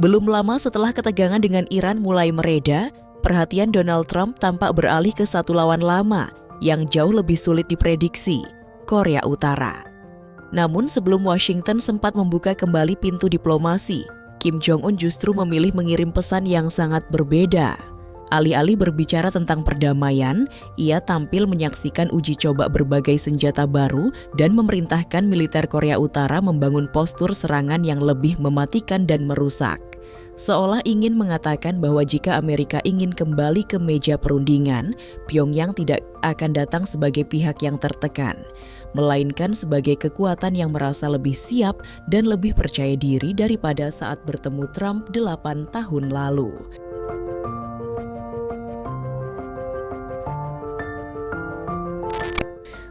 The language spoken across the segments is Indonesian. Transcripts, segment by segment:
Belum lama setelah ketegangan dengan Iran mulai mereda, perhatian Donald Trump tampak beralih ke satu lawan lama yang jauh lebih sulit diprediksi, Korea Utara. Namun sebelum Washington sempat membuka kembali pintu diplomasi, Kim Jong-un justru memilih mengirim pesan yang sangat berbeda. Alih-alih berbicara tentang perdamaian, ia tampil menyaksikan uji coba berbagai senjata baru dan memerintahkan militer Korea Utara membangun postur serangan yang lebih mematikan dan merusak. Seolah ingin mengatakan bahwa jika Amerika ingin kembali ke meja perundingan, Pyongyang tidak akan datang sebagai pihak yang tertekan, melainkan sebagai kekuatan yang merasa lebih siap dan lebih percaya diri daripada saat bertemu Trump 8 tahun lalu.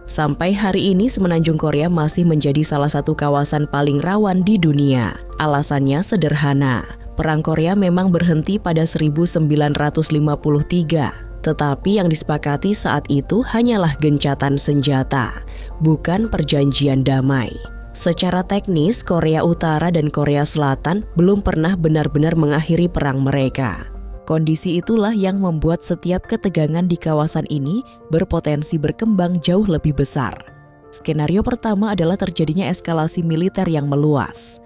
Sampai hari ini Semenanjung Korea masih menjadi salah satu kawasan paling rawan di dunia. Alasannya sederhana, Perang Korea memang berhenti pada 1953, tetapi yang disepakati saat itu hanyalah gencatan senjata, bukan perjanjian damai. Secara teknis, Korea Utara dan Korea Selatan belum pernah benar-benar mengakhiri perang mereka. Kondisi itulah yang membuat setiap ketegangan di kawasan ini berpotensi berkembang jauh lebih besar. Skenario pertama adalah terjadinya eskalasi militer yang meluas.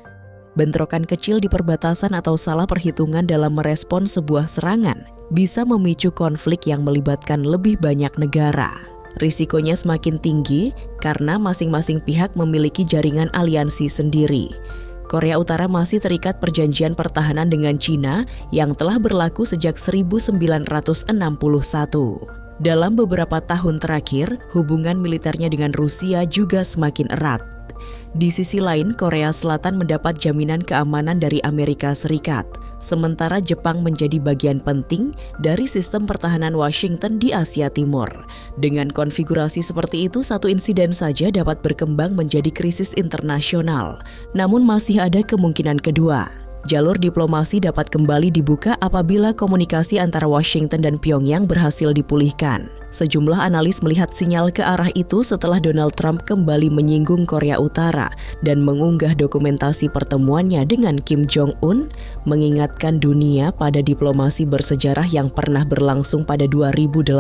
Bentrokan kecil di perbatasan atau salah perhitungan dalam merespon sebuah serangan bisa memicu konflik yang melibatkan lebih banyak negara. Risikonya semakin tinggi karena masing-masing pihak memiliki jaringan aliansi sendiri. Korea Utara masih terikat perjanjian pertahanan dengan China yang telah berlaku sejak 1961. Dalam beberapa tahun terakhir, hubungan militernya dengan Rusia juga semakin erat. Di sisi lain, Korea Selatan mendapat jaminan keamanan dari Amerika Serikat, sementara Jepang menjadi bagian penting dari sistem pertahanan Washington di Asia Timur. Dengan konfigurasi seperti itu, satu insiden saja dapat berkembang menjadi krisis internasional. Namun masih ada kemungkinan kedua. Jalur diplomasi dapat kembali dibuka apabila komunikasi antara Washington dan Pyongyang berhasil dipulihkan. Sejumlah analis melihat sinyal ke arah itu setelah Donald Trump kembali menyinggung Korea Utara dan mengunggah dokumentasi pertemuannya dengan Kim Jong-un, mengingatkan dunia pada diplomasi bersejarah yang pernah berlangsung pada 2018.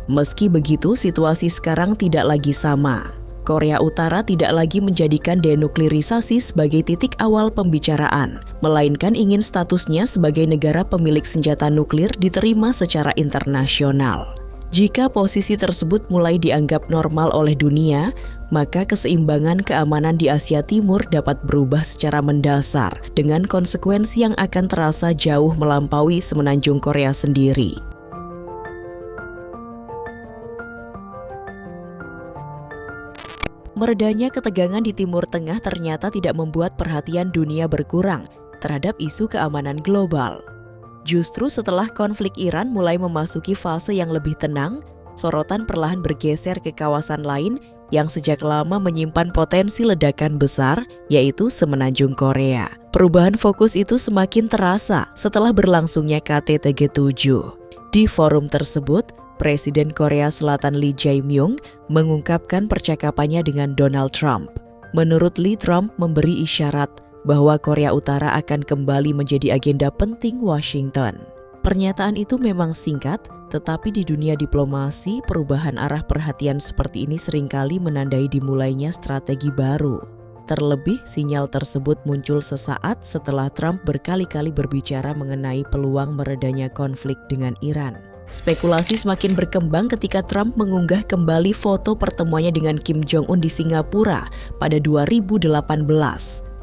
Meski begitu, situasi sekarang tidak lagi sama. Korea Utara tidak lagi menjadikan denuklirisasi sebagai titik awal pembicaraan, melainkan ingin statusnya sebagai negara pemilik senjata nuklir diterima secara internasional. Jika posisi tersebut mulai dianggap normal oleh dunia, maka keseimbangan keamanan di Asia Timur dapat berubah secara mendasar dengan konsekuensi yang akan terasa jauh melampaui Semenanjung Korea sendiri. Meredanya ketegangan di Timur Tengah ternyata tidak membuat perhatian dunia berkurang terhadap isu keamanan global. Justru setelah konflik Iran mulai memasuki fase yang lebih tenang, sorotan perlahan bergeser ke kawasan lain yang sejak lama menyimpan potensi ledakan besar, yaitu Semenanjung Korea. Perubahan fokus itu semakin terasa setelah berlangsungnya KTT G7. Di forum tersebut, Presiden Korea Selatan Lee Jae-myung mengungkapkan percakapannya dengan Donald Trump. Menurut Lee, Trump memberi isyarat bahwa Korea Utara akan kembali menjadi agenda penting Washington. Pernyataan itu memang singkat, tetapi di dunia diplomasi, perubahan arah perhatian seperti ini seringkali menandai dimulainya strategi baru. Terlebih, sinyal tersebut muncul sesaat setelah Trump berkali-kali berbicara mengenai peluang meredanya konflik dengan Iran. Spekulasi semakin berkembang ketika Trump mengunggah kembali foto pertemuannya dengan Kim Jong-un di Singapura pada 2018.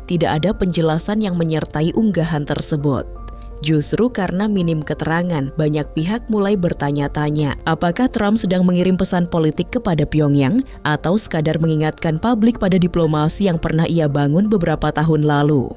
Tidak ada penjelasan yang menyertai unggahan tersebut. Justru karena minim keterangan, banyak pihak mulai bertanya-tanya apakah Trump sedang mengirim pesan politik kepada Pyongyang atau sekadar mengingatkan publik pada diplomasi yang pernah ia bangun beberapa tahun lalu.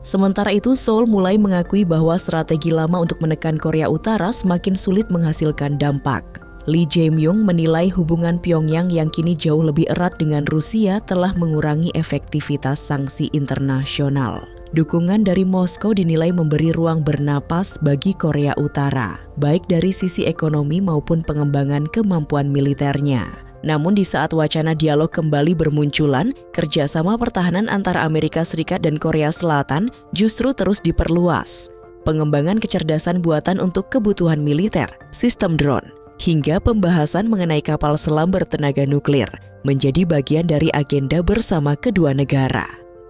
Sementara itu, Seoul mulai mengakui bahwa strategi lama untuk menekan Korea Utara semakin sulit menghasilkan dampak. Lee Jae-myung menilai hubungan Pyongyang yang kini jauh lebih erat dengan Rusia telah mengurangi efektivitas sanksi internasional. Dukungan dari Moskow dinilai memberi ruang bernapas bagi Korea Utara, baik dari sisi ekonomi maupun pengembangan kemampuan militernya. Namun di saat wacana dialog kembali bermunculan, kerjasama pertahanan antara Amerika Serikat dan Korea Selatan justru terus diperluas. Pengembangan kecerdasan buatan untuk kebutuhan militer, sistem drone, hingga pembahasan mengenai kapal selam bertenaga nuklir menjadi bagian dari agenda bersama kedua negara.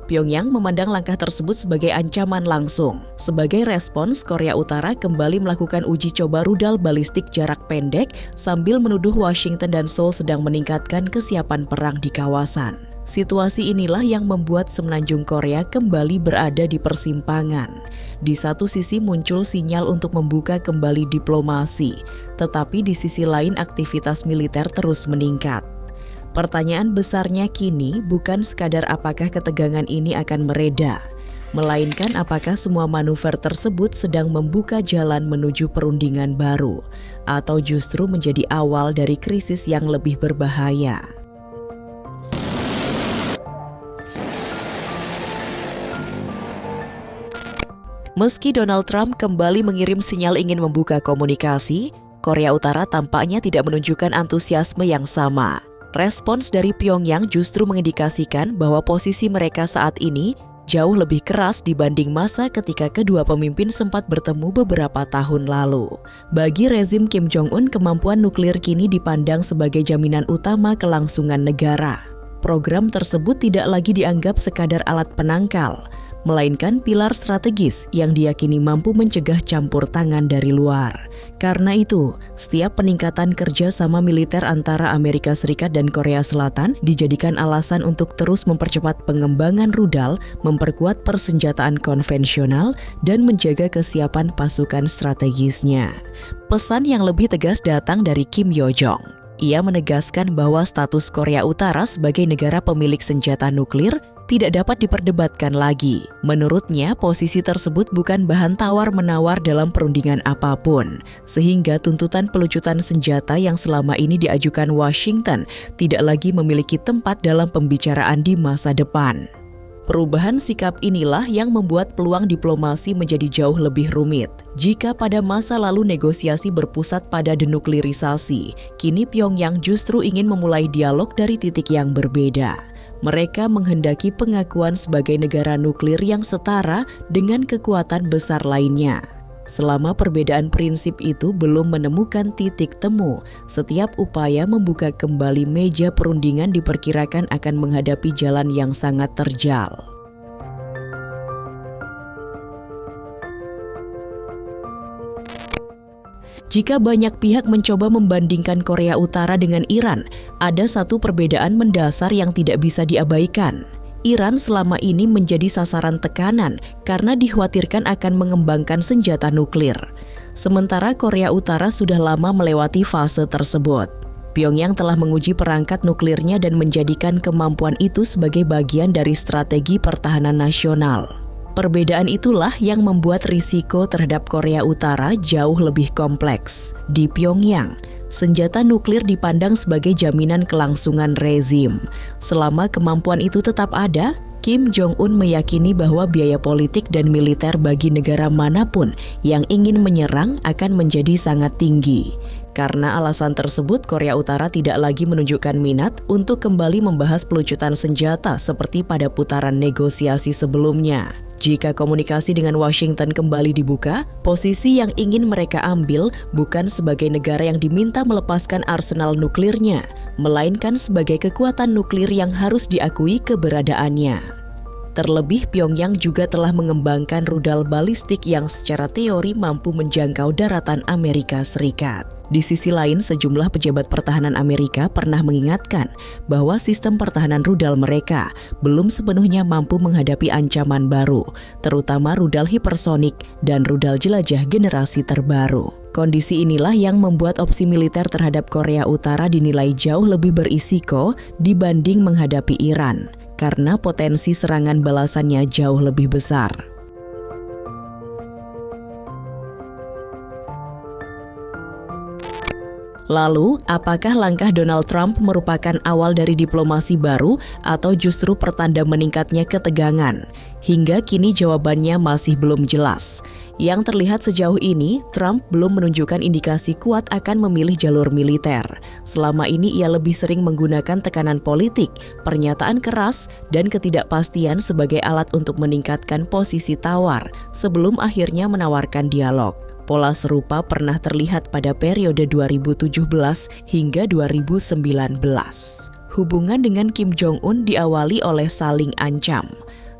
Pyongyang memandang langkah tersebut sebagai ancaman langsung. Sebagai respons, Korea Utara kembali melakukan uji coba rudal balistik jarak pendek sambil menuduh Washington dan Seoul sedang meningkatkan kesiapan perang di kawasan. Situasi inilah yang membuat semenanjung Korea kembali berada di persimpangan. Di satu sisi muncul sinyal untuk membuka kembali diplomasi, tetapi di sisi lain aktivitas militer terus meningkat. Pertanyaan besarnya kini bukan sekadar apakah ketegangan ini akan mereda, melainkan apakah semua manuver tersebut sedang membuka jalan menuju perundingan baru, atau justru menjadi awal dari krisis yang lebih berbahaya. Meski Donald Trump kembali mengirim sinyal ingin membuka komunikasi, Korea Utara tampaknya tidak menunjukkan antusiasme yang sama. Respons dari Pyongyang justru mengindikasikan bahwa posisi mereka saat ini jauh lebih keras dibanding masa ketika kedua pemimpin sempat bertemu beberapa tahun lalu. Bagi rezim Kim Jong-un, kemampuan nuklir kini dipandang sebagai jaminan utama kelangsungan negara. Program tersebut tidak lagi dianggap sekadar alat penangkal, melainkan pilar strategis yang diyakini mampu mencegah campur tangan dari luar. Karena itu, setiap peningkatan kerjasama militer antara Amerika Serikat dan Korea Selatan dijadikan alasan untuk terus mempercepat pengembangan rudal, memperkuat persenjataan konvensional, dan menjaga kesiapan pasukan strategisnya. Pesan yang lebih tegas datang dari Kim Yo Jong. Ia menegaskan bahwa status Korea Utara sebagai negara pemilik senjata nuklir tidak dapat diperdebatkan lagi. Menurutnya, posisi tersebut bukan bahan tawar-menawar dalam perundingan apapun, sehingga tuntutan pelucutan senjata yang selama ini diajukan Washington tidak lagi memiliki tempat dalam pembicaraan di masa depan. Perubahan sikap inilah yang membuat peluang diplomasi menjadi jauh lebih rumit. Jika pada masa lalu negosiasi berpusat pada denuklirisasi, kini Pyongyang justru ingin memulai dialog dari titik yang berbeda. Mereka menghendaki pengakuan sebagai negara nuklir yang setara dengan kekuatan besar lainnya. Selama perbedaan prinsip itu belum menemukan titik temu, setiap upaya membuka kembali meja perundingan diperkirakan akan menghadapi jalan yang sangat terjal. Jika banyak pihak mencoba membandingkan Korea Utara dengan Iran, ada satu perbedaan mendasar yang tidak bisa diabaikan. Iran selama ini menjadi sasaran tekanan karena dikhawatirkan akan mengembangkan senjata nuklir. Sementara Korea Utara sudah lama melewati fase tersebut. Pyongyang telah menguji perangkat nuklirnya dan menjadikan kemampuan itu sebagai bagian dari strategi pertahanan nasional. Perbedaan itulah yang membuat risiko terhadap Korea Utara jauh lebih kompleks. Di Pyongyang, senjata nuklir dipandang sebagai jaminan kelangsungan rezim. Selama kemampuan itu tetap ada, Kim Jong-un meyakini bahwa biaya politik dan militer bagi negara manapun yang ingin menyerang akan menjadi sangat tinggi. Karena alasan tersebut, Korea Utara tidak lagi menunjukkan minat untuk kembali membahas pelucutan senjata seperti pada putaran negosiasi sebelumnya. Jika komunikasi dengan Washington kembali dibuka, posisi yang ingin mereka ambil bukan sebagai negara yang diminta melepaskan arsenal nuklirnya, melainkan sebagai kekuatan nuklir yang harus diakui keberadaannya. Terlebih, Pyongyang juga telah mengembangkan rudal balistik yang secara teori mampu menjangkau daratan Amerika Serikat. Di sisi lain, sejumlah pejabat pertahanan Amerika pernah mengingatkan bahwa sistem pertahanan rudal mereka belum sepenuhnya mampu menghadapi ancaman baru, terutama rudal hipersonik dan rudal jelajah generasi terbaru. Kondisi inilah yang membuat opsi militer terhadap Korea Utara dinilai jauh lebih berisiko dibanding menghadapi Iran, karena potensi serangan balasannya jauh lebih besar. Lalu, apakah langkah Donald Trump merupakan awal dari diplomasi baru atau justru pertanda meningkatnya ketegangan? Hingga kini jawabannya masih belum jelas. Yang terlihat sejauh ini, Trump belum menunjukkan indikasi kuat akan memilih jalur militer. Selama ini ia lebih sering menggunakan tekanan politik, pernyataan keras, dan ketidakpastian sebagai alat untuk meningkatkan posisi tawar sebelum akhirnya menawarkan dialog. Pola serupa pernah terlihat pada periode 2017 hingga 2019. Hubungan dengan Kim Jong-un diawali oleh saling ancam,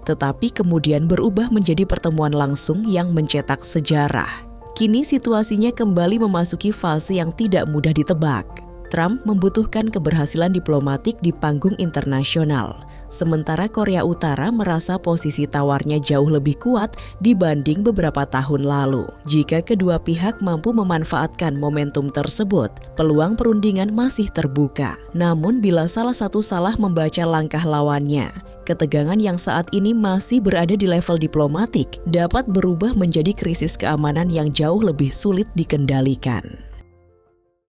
tetapi kemudian berubah menjadi pertemuan langsung yang mencetak sejarah. Kini situasinya kembali memasuki fase yang tidak mudah ditebak. Trump membutuhkan keberhasilan diplomatik di panggung internasional, sementara Korea Utara merasa posisi tawarnya jauh lebih kuat dibanding beberapa tahun lalu. Jika kedua pihak mampu memanfaatkan momentum tersebut, peluang perundingan masih terbuka. Namun bila salah satu salah membaca langkah lawannya, ketegangan yang saat ini masih berada di level diplomatik dapat berubah menjadi krisis keamanan yang jauh lebih sulit dikendalikan.